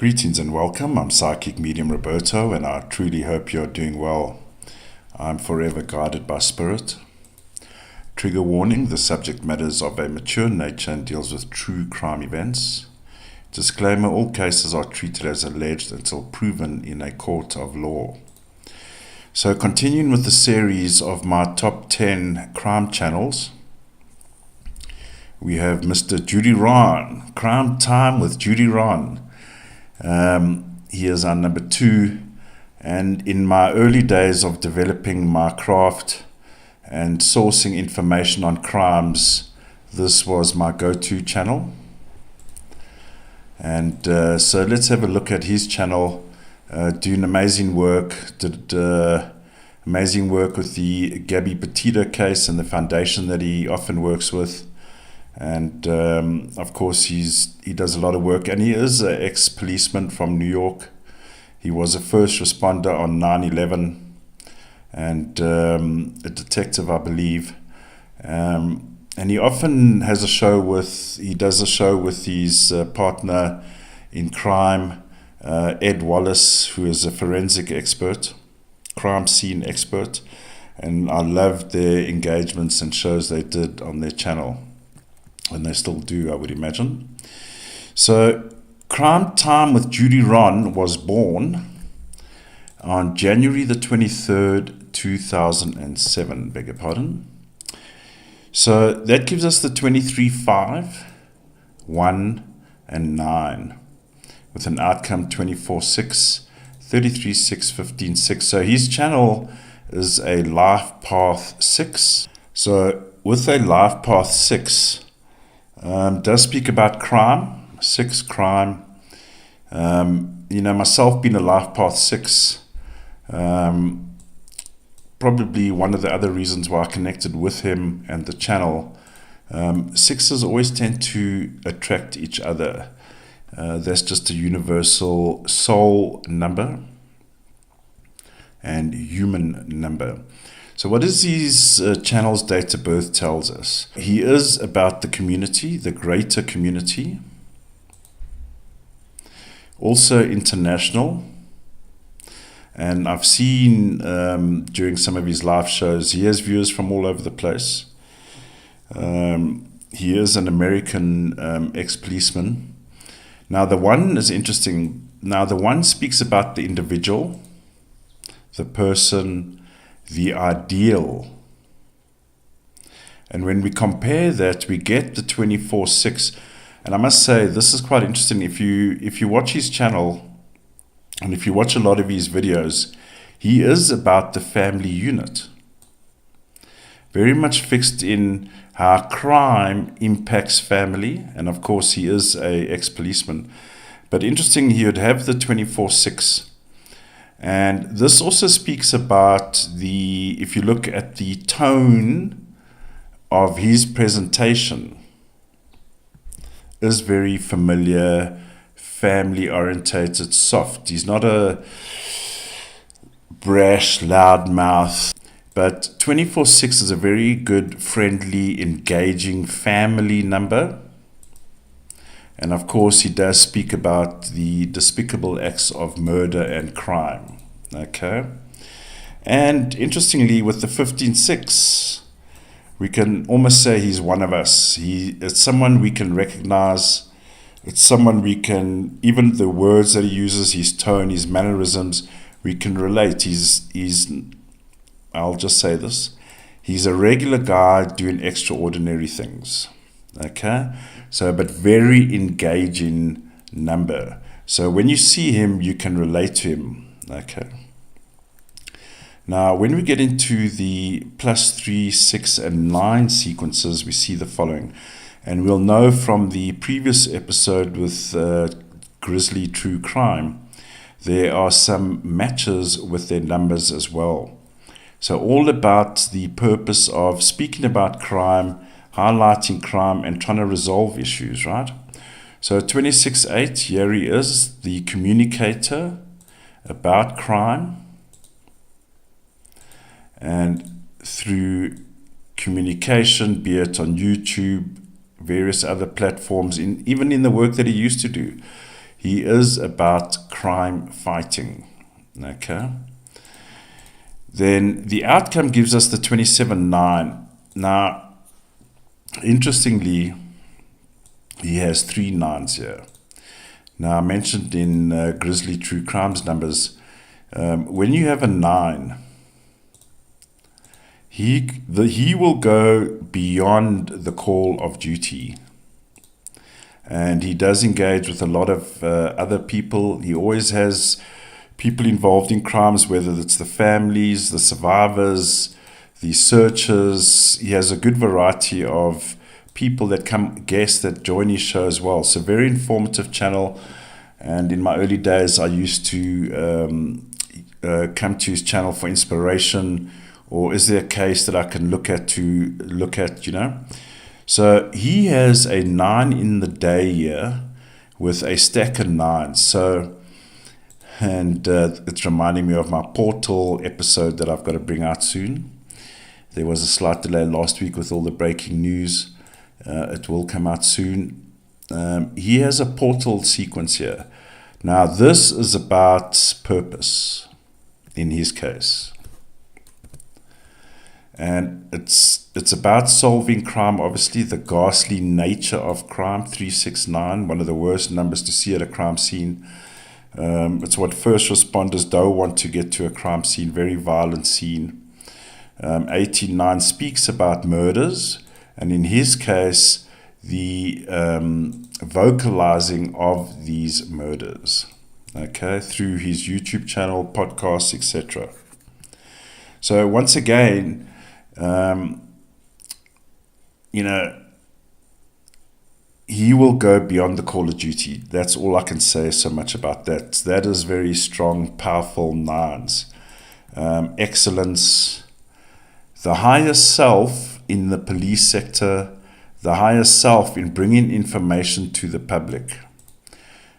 Greetings and welcome. I'm PsychicMediumRoberto, and I truly hope you're doing well. I'm forever guided by spirit. Trigger warning: the subject matter is of a mature nature and deals with true crime events. Disclaimer: all cases are treated as alleged until proven in a court of law. So, continuing with the series of my top 10 crime channels, we have Mr. Judy Ron, Crime Time with Judy Ron. He is our number 2, and in my early days of developing my craft and sourcing information on crimes, this was my go-to channel. And so let's have a look at his channel. Doing amazing work, did amazing work with the Gabby Petito case and the foundation that he often works with. And of course he does a lot of work, and he is an ex-policeman from New York. He was a first responder on 9/11 and a detective, I believe. And he often has he does a show with his partner in crime, Ed Wallace, who is a forensic expert, crime scene expert. And I loved their engagements and shows they did on their channel. And they still do, I would imagine. So, Crime Time with Judy Ron was born on January the 23rd, 2007, beg your pardon. So, that gives us the 23, 5, 1, and 9, with an outcome 24, 6, 33, 6, 15, 6. So, his channel is a life path 6. So, with a life path 6, does speak about crime, 6 crime. Myself being a life path 6, probably one of the other reasons why I connected with him and the channel. 6s always tend to attract each other. That's just a universal soul number and human number. So what is his channel's date of birth tells us? He is about the community, the greater community. Also international. And I've seen during some of his live shows, he has viewers from all over the place. He is an American ex-policeman. Now the one is interesting. Now the one speaks about the individual, the person, the ideal. And when we compare that, we get the 24, 6. And I must say, this is quite interesting. If you watch his channel, and if you watch a lot of his videos, he is about the family unit. Very much fixed in how crime impacts family. And of course, he is a ex-policeman. But interesting, he would have the 24, 6. And this also speaks about if you look at the tone of his presentation, is very familiar, family orientated, soft. He's not a brash, loud mouth, but 24, 6 is a very good, friendly, engaging family number. And of course, he does speak about the despicable acts of murder and crime. Okay. And interestingly, with the 15, 6, we can almost say he's one of us. It's someone we can recognize. It's someone we can, even the words that he uses, his tone, his mannerisms, we can relate. I'll just say this, he's a regular guy doing extraordinary things. Okay. So, but very engaging number. So when you see him, you can relate to him. Okay. Now, when we get into the +3, 6, and 9 sequences, we see the following. And we'll know from the previous episode with Grizzly True Crime, there are some matches with their numbers as well. So all about the purpose of speaking about crime, highlighting crime, and trying to resolve issues, right? So 26, 8, here he is, the communicator about crime. And through communication, be it on YouTube, various other platforms, even in the work that he used to do, He is about crime fighting. Okay. Then the outcome gives us the 27-9. Now, interestingly, he has 3 9s here. Now, I mentioned in Grizzly True Crimes numbers, when you have a 9, he will go beyond the call of duty. And he does engage with a lot of other people. He always has people involved in crimes, whether it's the families, the survivors, the searchers. He has a good variety of people that come guests that join his show as well. So very informative channel. And in my early days, I used to come to his channel for inspiration, or is there a case that I can look at, you know? So he has a 9 in the day here with a stack of 9s. So, and it's reminding me of my portal episode that I've got to bring out soon. There was a slight delay last week with all the breaking news. It will come out soon. He has a portal sequence here. Now, this is about purpose in his case. And it's about solving crime, obviously, the ghastly nature of crime, 369, one of the worst numbers to see at a crime scene. It's what first responders don't want to get to a crime scene, very violent scene. 189 speaks about murders, and in his case, the vocalizing of these murders, okay, through his YouTube channel, podcasts, etc. So once again, you know, he will go beyond the call of duty. That's all I can say so much about that. That is very strong, powerful 9s. Excellence, the higher self in the police sector, the higher self in bringing information to the public.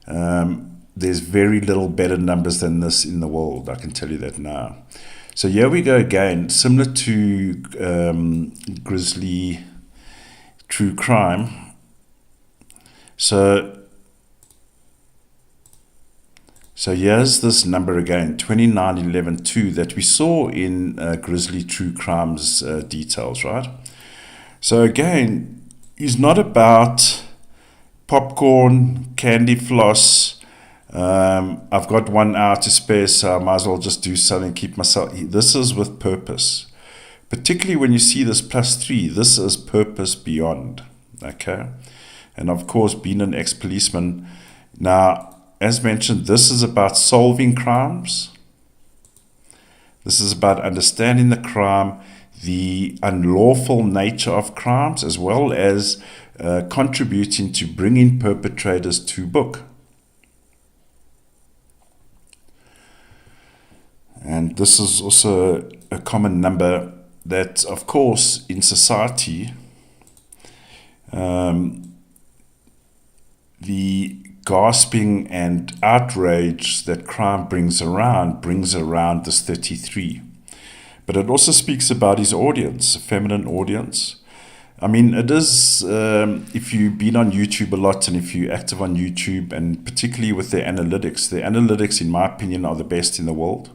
There's very little better numbers than this in the world, I can tell you that now. So here we go again, similar to Grizzly True Crime. So here's this number again, 29112, that we saw in Grizzly True Crimes details, right? So again, he's not about popcorn, candy floss. I've got 1 hour to spare, so I might as well just do something, keep myself. This is with purpose. Particularly when you see this +3, this is purpose beyond, okay? And of course, being an ex-policeman. Now, as mentioned, this is about solving crimes. This is about understanding the crime, the unlawful nature of crimes, as well as contributing to bringing perpetrators to book. And this is also a common number that, of course, in society, the gasping and outrage that crime brings around this 33. But it also speaks about his audience, a feminine audience. I mean, it is, if you've been on YouTube a lot and if you're active on YouTube, and particularly with their analytics, in my opinion, are the best in the world.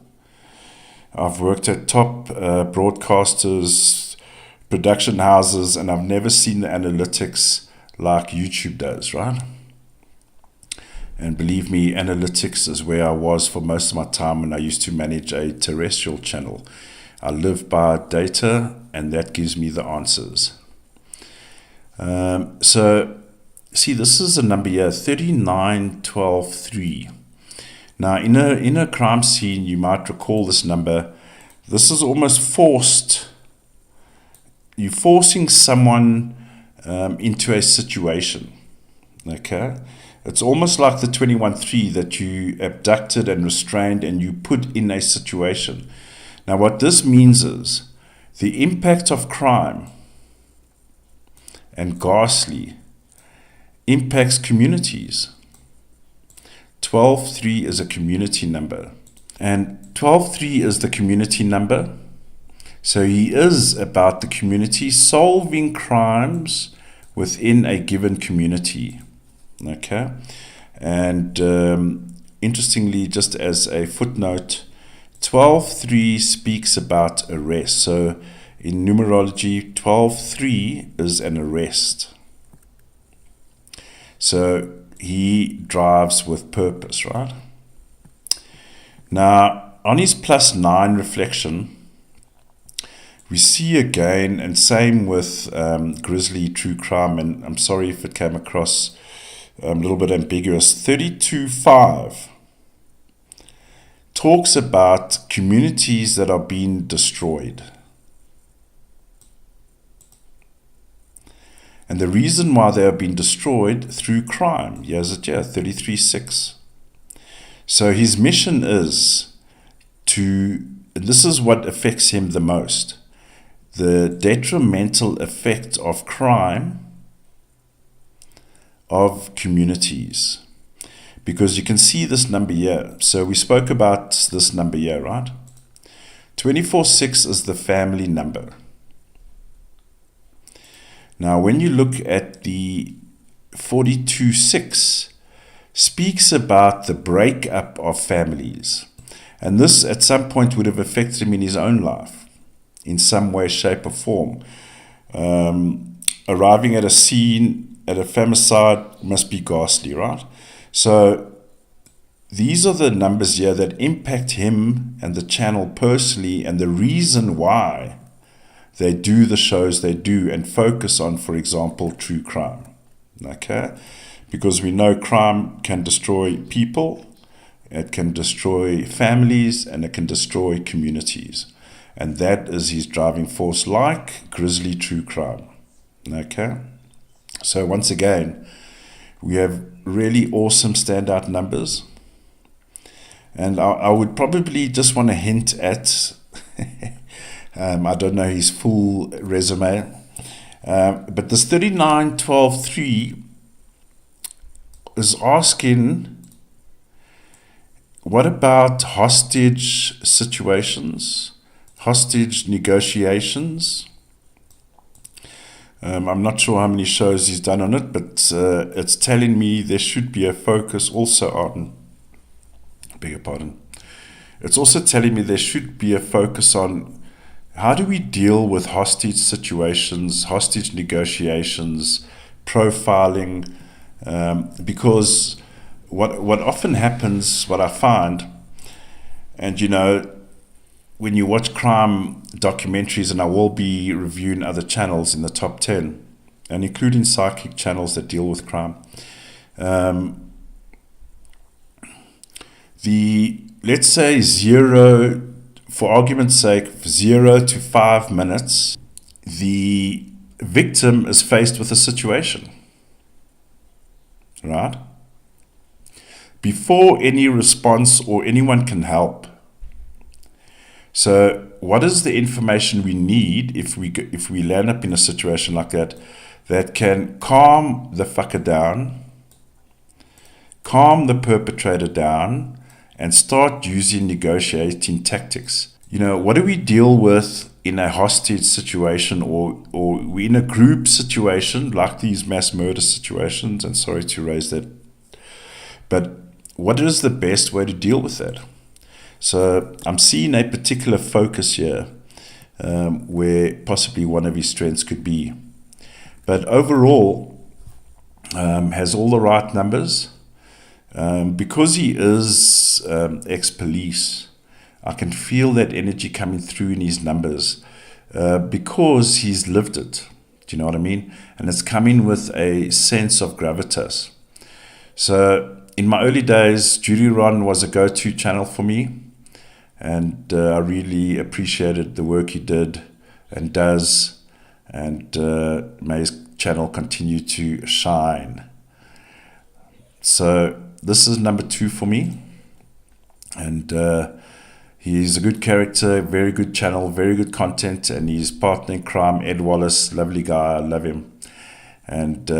I've worked at top broadcasters, production houses, and I've never seen the analytics like YouTube does, right? And believe me, analytics is where I was for most of my time when I used to manage a terrestrial channel. I live by data, and that gives me the answers. So, see, this is a number here, 39123. Now, in a crime scene, you might recall this number. This is almost forced. You're forcing someone into a situation, okay? It's almost like the 213 that you abducted and restrained and you put in a situation. Now, what this means is the impact of crime and ghastly impacts communities. 12-3 is a community number. And 12-3 is the community number. So he is about the community, solving crimes within a given community. Okay? And interestingly, just as a footnote, 12.3 speaks about arrest. So in numerology, 12.3 is an arrest. So he drives with purpose, right? Now, on his +9 reflection, we see again, and same with Grizzly True Crime, and I'm sorry if it came across a little bit ambiguous, 32.5 talks about communities that are being destroyed. And the reason why they have been destroyed through crime. Here's it here, 33.6. So his mission is to, and this is what affects him the most, the detrimental effect of crime of communities. Because you can see this number here. So we spoke about this number here, right? 24.6 is the family number. Now, when you look at the 42.6, speaks about the breakup of families. And this at some point would have affected him in his own life, in some way, shape, or form. Arriving at a scene, at a femicide, must be ghastly, right? So these are the numbers here that impact him and the channel personally, and the reason why they do the shows they do and focus on, for example, true crime. Okay? Because we know crime can destroy people, it can destroy families, and it can destroy communities. And that is his driving force, like Grizzly True Crime. Okay? So once again, we have really awesome standout numbers. And I would probably just want to hint at, I don't know his full resume, but this 39.12.3 is asking, what about hostage situations, hostage negotiations? I'm not sure how many shows he's done on it, but it's telling me there should be a focus also on, beg your pardon, it's also telling me there should be a focus on how do we deal with hostage situations, hostage negotiations, profiling, because what often happens, what I find, and you know, when you watch crime documentaries, and I will be reviewing other channels in the top 10, and including psychic channels that deal with crime, let's say 0, for argument's sake, 0 to 5 minutes, the victim is faced with a situation, right? Before any response or anyone can help. So what is the information we need if we land up in a situation like that, that can calm the fucker down, calm the perpetrator down, and start using negotiating tactics? You know, what do we deal with in a hostage situation, or we in a group situation like these mass murder situations? And sorry to raise that, but what is the best way to deal with that? So I'm seeing a particular focus here, where possibly one of his strengths could be. But overall, has all the right numbers. Because he is ex-police, I can feel that energy coming through in his numbers, because he's lived it. Do you know what I mean? And it's coming with a sense of gravitas. So in my early days, Judy Ron was a go-to channel for me. And I really appreciated the work he did and does. And may his channel continue to shine. So this is number 2 for me. And he's a good character, very good channel, very good content. And his partner in crime, Ed Wallace, lovely guy, I love him. And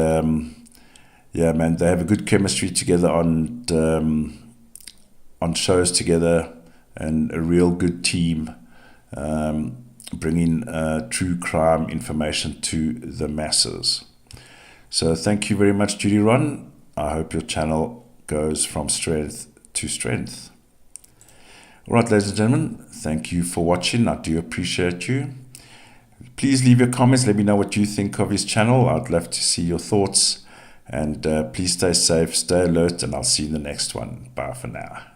yeah, man, they have a good chemistry together on shows together. And a real good team, bringing true crime information to the masses. So thank you very much, Judy Ron. I hope your channel goes from strength to strength. All right, ladies and gentlemen, thank you for watching. I do appreciate you. Please leave your comments. Let me know what you think of his channel. I'd love to see your thoughts. And please stay safe, stay alert, and I'll see you in the next one. Bye for now.